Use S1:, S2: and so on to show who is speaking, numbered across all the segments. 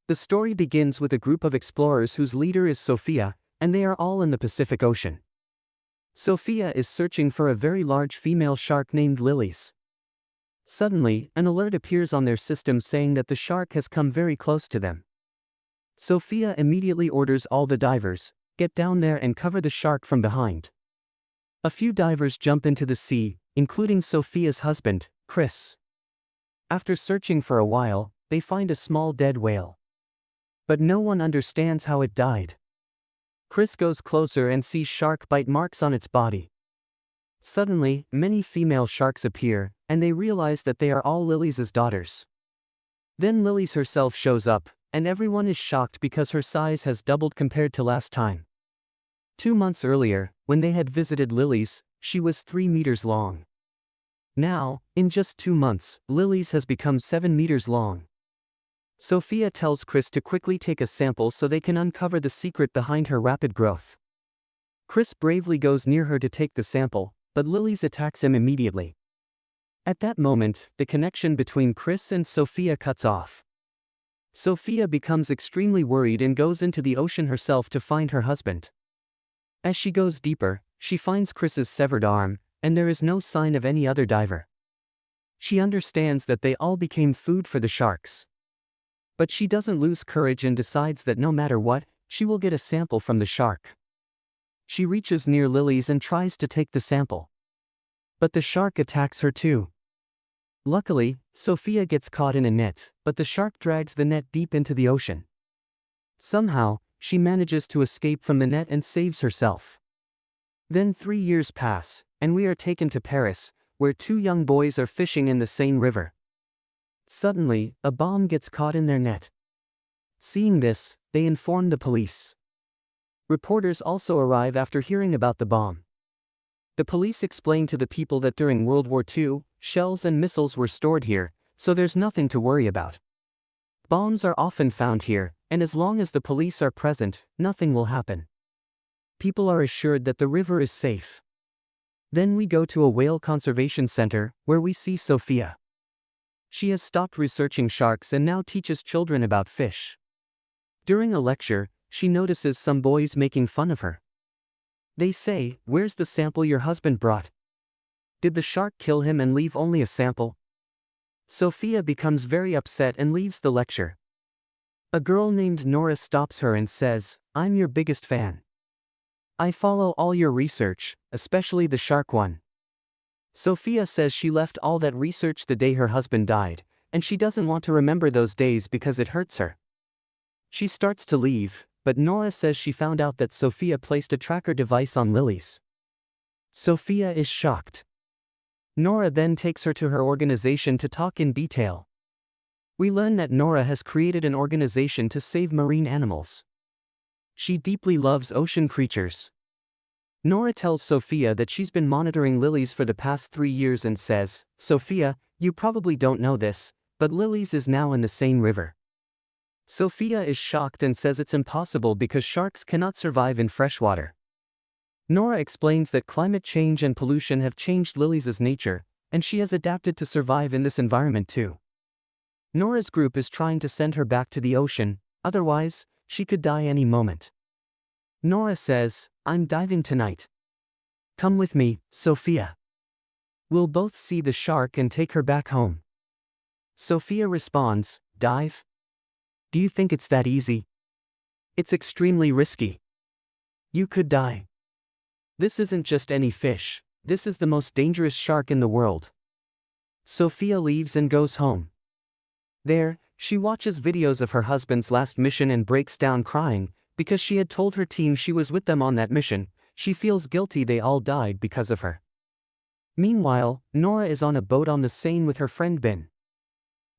S1: The story begins with a group of explorers whose leader is Sophia, and they are all in the Pacific Ocean. Sophia is searching for a very large female shark named Lilies. Suddenly, an alert appears on their system saying that the shark has come very close to them. Sophia immediately orders all the divers, "Get down there and cover the shark from behind." A few divers jump into the sea, including Sophia's husband, Chris. After searching for a while, they find a small dead whale. But no one understands how it died. Chris goes closer and sees shark bite marks on its body. Suddenly, many female sharks appear, and they realize that they are all Lilies' daughters. Then Lilies herself shows up, and everyone is shocked because her size has doubled compared to last time. 2 months earlier, when they had visited Lilies, she was 3 meters long. Now, in just 2 months, Lilies has become 7 meters long. Sophia tells Chris to quickly take a sample so they can uncover the secret behind her rapid growth. Chris bravely goes near her to take the sample, but Lilies attacks him immediately. At that moment, the connection between Chris and Sophia cuts off. Sophia becomes extremely worried and goes into the ocean herself to find her husband. As she goes deeper, she finds Chris's severed arm, and there is no sign of any other diver. She understands that they all became food for the sharks. But she doesn't lose courage and decides that no matter what, she will get a sample from the shark. She reaches near Lilies and tries to take the sample. But the shark attacks her too. Luckily, Sophia gets caught in a net, but the shark drags the net deep into the ocean. Somehow, she manages to escape from the net and saves herself. Then 3 years pass, and we are taken to Paris, where 2 young boys are fishing in the Seine River. Suddenly, a bomb gets caught in their net. Seeing this, they inform the police. Reporters also arrive after hearing about the bomb. The police explain to the people that during World War II, shells and missiles were stored here, so there's nothing to worry about. Bombs are often found here, and as long as the police are present, nothing will happen. People are assured that the river is safe. Then we go to a whale conservation center, where we see Sophia. She has stopped researching sharks and now teaches children about fish. During a lecture, she notices some boys making fun of her. They say, "Where's the sample your husband brought? Did the shark kill him and leave only a sample?" Sophia becomes very upset and leaves the lecture. A girl named Nora stops her and says, "I'm your biggest fan. I follow all your research, especially the shark one." Sophia says she left all that research the day her husband died, and she doesn't want to remember those days because it hurts her. She starts to leave, but Nora says she found out that Sophia placed a tracker device on Lilies. Sophia is shocked. Nora then takes her to her organization to talk in detail. We learn that Nora has created an organization to save marine animals. She deeply loves ocean creatures. Nora tells Sophia that she's been monitoring Lilies for the past 3 years and says, "Sophia, you probably don't know this, but Lilies is now in the Seine River." Sophia is shocked and says it's impossible because sharks cannot survive in freshwater. Nora explains that climate change and pollution have changed Lilies' nature, and she has adapted to survive in this environment too. Nora's group is trying to send her back to the ocean, otherwise, she could die any moment. Nora says, "I'm diving tonight. Come with me, Sophia. We'll both see the shark and take her back home." Sophia responds, "Dive? Do you think it's that easy? It's extremely risky. You could die. This isn't just any fish, this is the most dangerous shark in the world." Sophia leaves and goes home. There, she watches videos of her husband's last mission and breaks down crying, because she had told her team she was with them on that mission. She feels guilty they all died because of her. Meanwhile, Nora is on a boat on the Seine with her friend Ben.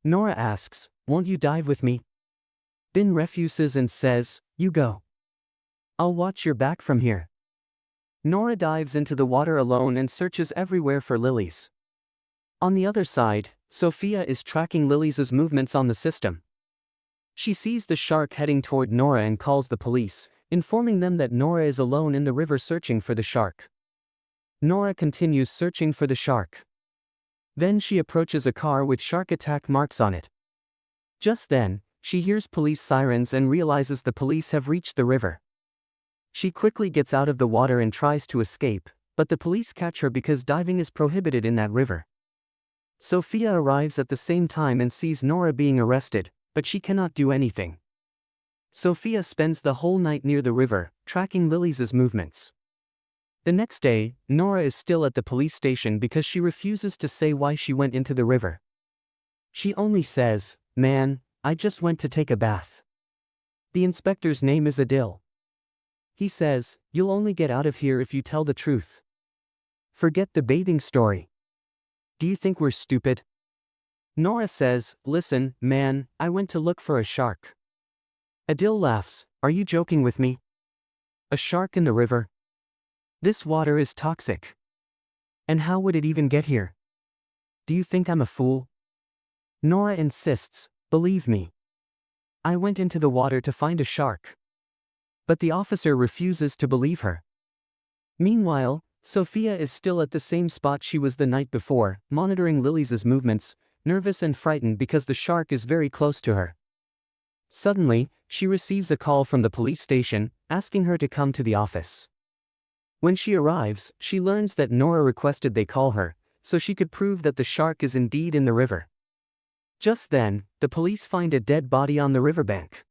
S1: Nora asks, "Won't you dive with me?" Ben refuses and says, "You go. I'll watch your back from here." Nora dives into the water alone and searches everywhere for Lilies. On the other side, Sophia is tracking Lilies' movements on the system. She sees the shark heading toward Nora and calls the police, informing them that Nora is alone in the river searching for the shark. Nora continues searching for the shark. Then she approaches a car with shark attack marks on it. Just then, she hears police sirens and realizes the police have reached the river. She quickly gets out of the water and tries to escape, but the police catch her because diving is prohibited in that river. Sophia arrives at the same time and sees Nora being arrested, but she cannot do anything. Sophia spends the whole night near the river, tracking Lily's movements. The next day, Nora is still at the police station because she refuses to say why she went into the river. She only says, "Man, I just went to take a bath." The inspector's name is Adil. He says, "You'll only get out of here if you tell the truth. Forget the bathing story. Do you think we're stupid?" Nora says, "Listen, man, I went to look for a shark." Adil laughs, "Are you joking with me? A shark in the river? This water is toxic. And how would it even get here? Do you think I'm a fool?" Nora insists, "Believe me. I went into the water to find a shark." But the officer refuses to believe her. Meanwhile, Sophia is still at the same spot she was the night before, monitoring Lily's movements, nervous and frightened because the shark is very close to her. Suddenly, she receives a call from the police station, asking her to come to the office. When she arrives, she learns that Nora requested they call her, so she could prove that the shark is indeed in the river. Just then, the police find a dead body on the riverbank.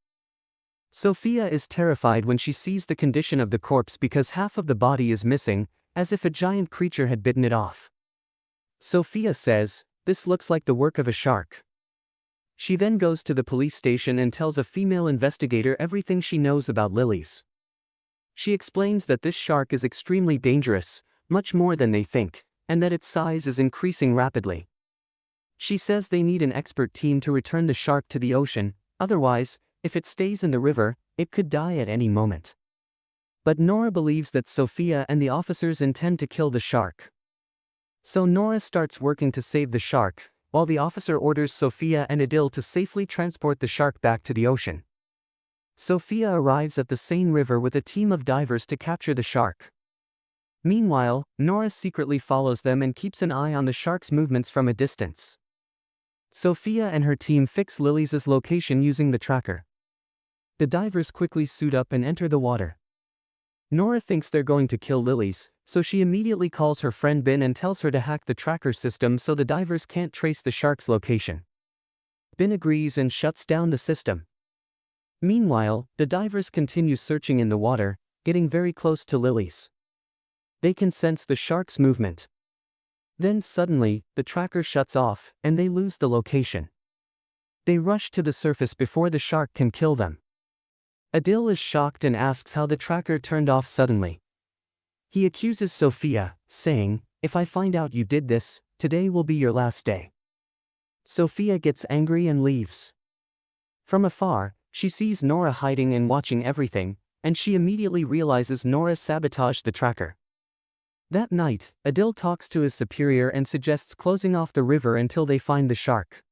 S1: Sophia is terrified when she sees the condition of the corpse because half of the body is missing, as if a giant creature had bitten it off. Sophia says, "This looks like the work of a shark." She then goes to the police station and tells a female investigator everything she knows about lilies. She explains that this shark is extremely dangerous, much more than they think, and that its size is increasing rapidly. She says they need an expert team to return the shark to the ocean, otherwise, if it stays in the river, it could die at any moment. But Nora believes that Sophia and the officers intend to kill the shark. So Nora starts working to save the shark, while the officer orders Sophia and Adil to safely transport the shark back to the ocean. Sophia arrives at the Seine River with a team of divers to capture the shark. Meanwhile, Nora secretly follows them and keeps an eye on the shark's movements from a distance. Sophia and her team fix Lily's location using the tracker. The divers quickly suit up and enter the water. Nora thinks they're going to kill Lily's, so she immediately calls her friend Bin and tells her to hack the tracker system so the divers can't trace the shark's location. Bin agrees and shuts down the system. Meanwhile, the divers continue searching in the water, getting very close to Lily's. They can sense the shark's movement. Then suddenly, the tracker shuts off, and they lose the location. They rush to the surface before the shark can kill them. Adil is shocked and asks how the tracker turned off suddenly. He accuses Sophia, saying, "If I find out you did this, today will be your last day." Sophia gets angry and leaves. From afar, she sees Nora hiding and watching everything, and she immediately realizes Nora sabotaged the tracker. That night, Adil talks to his superior and suggests closing off the river until they find the shark.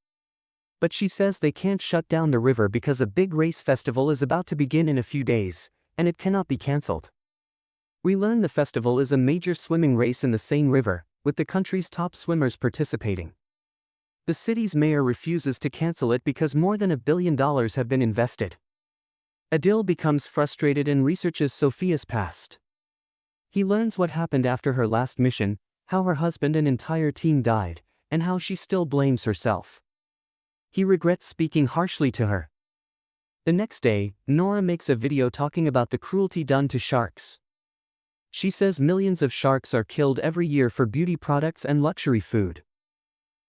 S1: But she says they can't shut down the river because a big race festival is about to begin in a few days, and it cannot be cancelled. We learn the festival is a major swimming race in the Seine River, with the country's top swimmers participating. The city's mayor refuses to cancel it because more than $1 billion have been invested. Adil becomes frustrated and researches Sophia's past. He learns what happened after her last mission, how her husband and entire team died, and how she still blames herself. He regrets speaking harshly to her. The next day, Nora makes a video talking about the cruelty done to sharks. She says millions of sharks are killed every year for beauty products and luxury food.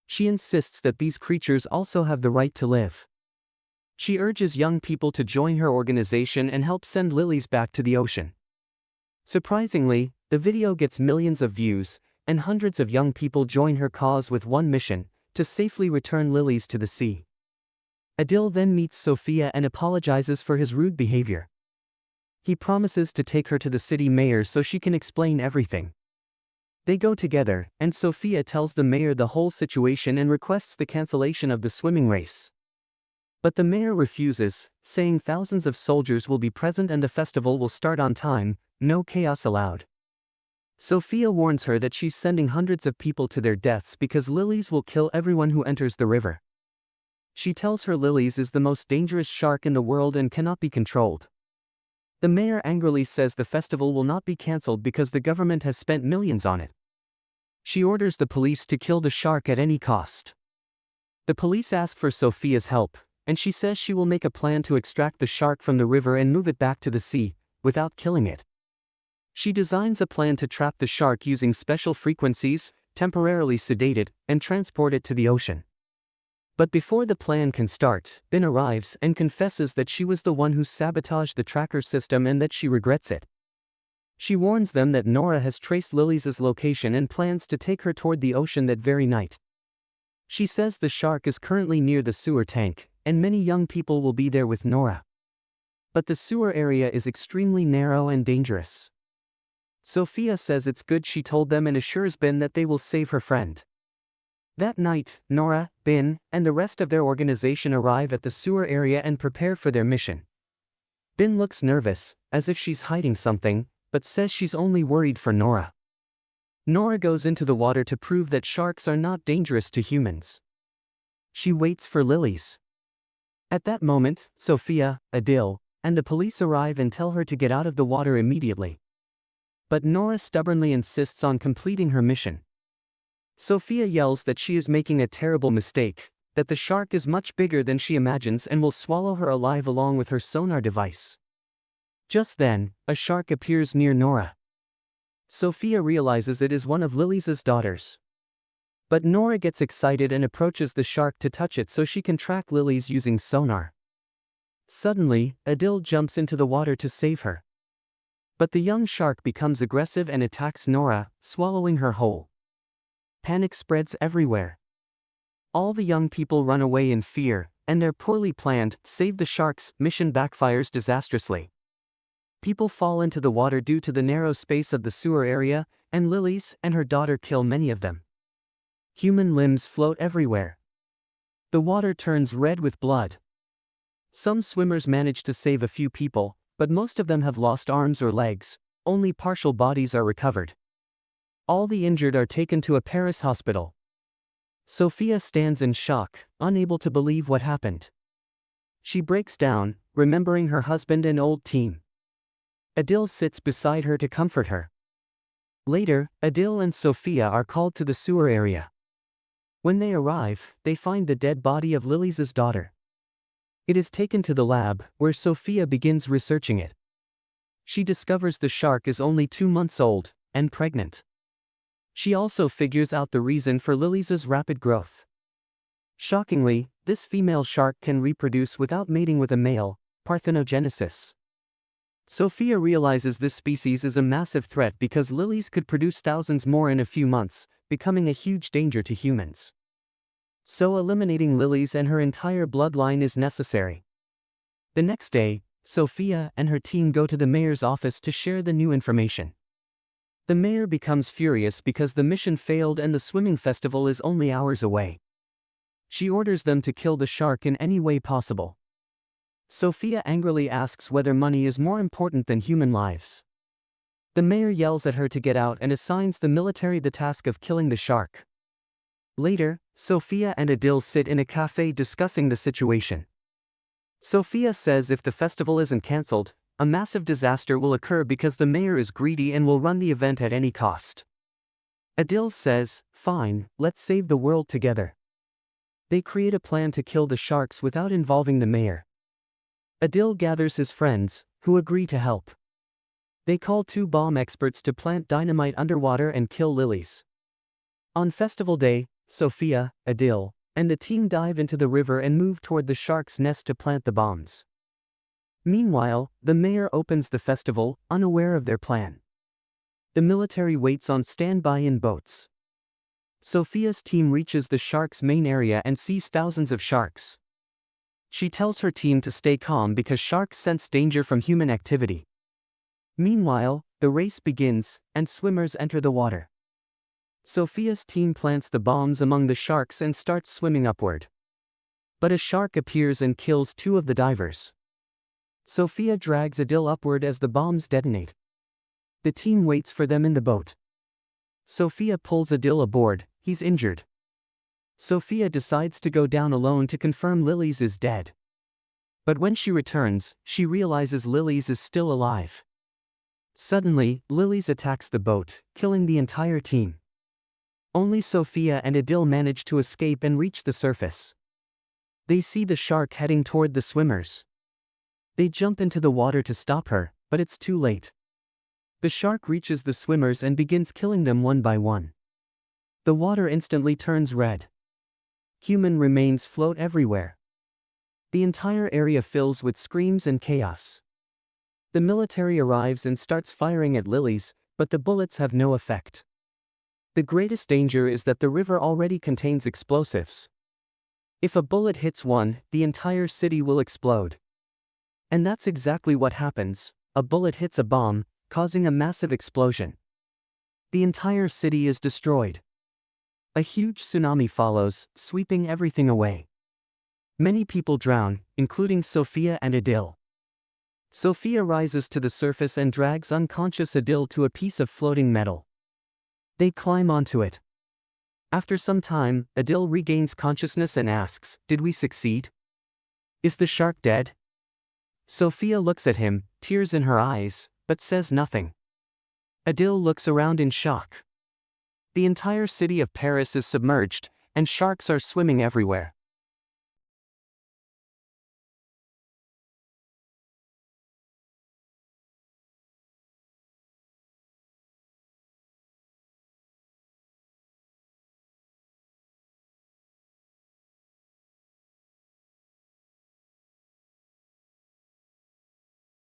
S1: She insists that these creatures also have the right to live. She urges young people to join her organization and help send lilies back to the ocean. Surprisingly, the video gets millions of views, and hundreds of young people join her cause with one mission: to safely return lilies to the sea. Adil then meets Sophia and apologizes for his rude behavior. He promises to take her to the city mayor so she can explain everything. They go together, and Sophia tells the mayor the whole situation and requests the cancellation of the swimming race. But the mayor refuses, saying thousands of soldiers will be present and the festival will start on time, no chaos allowed. Sophia warns her that she's sending hundreds of people to their deaths because lilies will kill everyone who enters the river. She tells her Lilies is the most dangerous shark in the world and cannot be controlled. The mayor angrily says the festival will not be cancelled because the government has spent millions on it. She orders the police to kill the shark at any cost. The police ask for Sophia's help, and she says she will make a plan to extract the shark from the river and move it back to the sea, without killing it. She designs a plan to trap the shark using special frequencies, temporarily sedate it, and transport it to the ocean. But before the plan can start, Ben arrives and confesses that she was the one who sabotaged the tracker system and that she regrets it. She warns them that Nora has traced Lilies' location and plans to take her toward the ocean that very night. She says the shark is currently near the sewer tank, and many young people will be there with Nora. But the sewer area is extremely narrow and dangerous. Sophia says it's good she told them and assures Ben that they will save her friend. That night, Nora, Ben, and the rest of their organization arrive at the sewer area and prepare for their mission. Ben looks nervous, as if she's hiding something, but says she's only worried for Nora. Nora goes into the water to prove that sharks are not dangerous to humans. She waits for Lilies. At that moment, Sophia, Adil, and the police arrive and tell her to get out of the water immediately. But Nora stubbornly insists on completing her mission. Sophia yells that she is making a terrible mistake, that the shark is much bigger than she imagines and will swallow her alive along with her sonar device. Just then, a shark appears near Nora. Sophia realizes it is one of Lilies' daughters. But Nora gets excited and approaches the shark to touch it so she can track Lilies using sonar. Suddenly, Adil jumps into the water to save her. But the young shark becomes aggressive and attacks Nora, swallowing her whole. Panic spreads everywhere. All the young people run away in fear, and their poorly planned, save the sharks, mission backfires disastrously. People fall into the water due to the narrow space of the sewer area, and Lilies and her daughter kill many of them. Human limbs float everywhere. The water turns red with blood. Some swimmers manage to save a few people, but most of them have lost arms or legs, only partial bodies are recovered. All the injured are taken to a Paris hospital. Sophia stands in shock, unable to believe what happened. She breaks down, remembering her husband and old team. Adil sits beside her to comfort her. Later, Adil and Sophia are called to the sewer area. When they arrive, they find the dead body of Lilies' daughter. It is taken to the lab, where Sophia begins researching it. She discovers the shark is only 2 months old, and pregnant. She also figures out the reason for Lilies' rapid growth. Shockingly, this female shark can reproduce without mating with a male, parthenogenesis. Sophia realizes this species is a massive threat because Lilies could produce thousands more in a few months, becoming a huge danger to humans. So eliminating Lilies and her entire bloodline is necessary. The next day, Sophia and her team go to the mayor's office to share the new information. The mayor becomes furious because the mission failed and the swimming festival is only hours away. She orders them to kill the shark in any way possible. Sophia angrily asks whether money is more important than human lives. The mayor yells at her to get out and assigns the military the task of killing the shark. Later, Sophia and Adil sit in a cafe discussing the situation. Sophia says if the festival isn't cancelled, a massive disaster will occur because the mayor is greedy and will run the event at any cost. Adil says, "Fine, let's save the world together." They create a plan to kill the sharks without involving the mayor. Adil gathers his friends, who agree to help. They call 2 bomb experts to plant dynamite underwater and kill Lilies. On festival day, Sophia, Adil, and the team dive into the river and move toward the shark's nest to plant the bombs. Meanwhile, the mayor opens the festival, unaware of their plan. The military waits on standby in boats. Sophia's team reaches the shark's main area and sees thousands of sharks. She tells her team to stay calm because sharks sense danger from human activity. Meanwhile, the race begins, and swimmers enter the water. Sophia's team plants the bombs among the sharks and starts swimming upward. But a shark appears and kills 2 of the divers. Sophia drags Adil upward as the bombs detonate. The team waits for them in the boat. Sophia pulls Adil aboard, he's injured. Sophia decides to go down alone to confirm Lily's is dead. But when she returns, she realizes Lily's is still alive. Suddenly, Lily's attacks the boat, killing the entire team. Only Sophia and Adil manage to escape and reach the surface. They see the shark heading toward the swimmers. They jump into the water to stop her, but it's too late. The shark reaches the swimmers and begins killing them one by one. The water instantly turns red. Human remains float everywhere. The entire area fills with screams and chaos. The military arrives and starts firing at Lily's, but the bullets have no effect. The greatest danger is that the river already contains explosives. If a bullet hits one, the entire city will explode. And that's exactly what happens. A bullet hits a bomb, causing a massive explosion. The entire city is destroyed. A huge tsunami follows, sweeping everything away. Many people drown, including Sophia and Adil. Sophia rises to the surface and drags unconscious Adil to a piece of floating metal. They climb onto it. After some time, Adil regains consciousness and asks, "Did we succeed? Is the shark dead?" Sophia looks at him, tears in her eyes, but says nothing. Adil looks around in shock. The entire city of Paris is submerged, and sharks are swimming everywhere.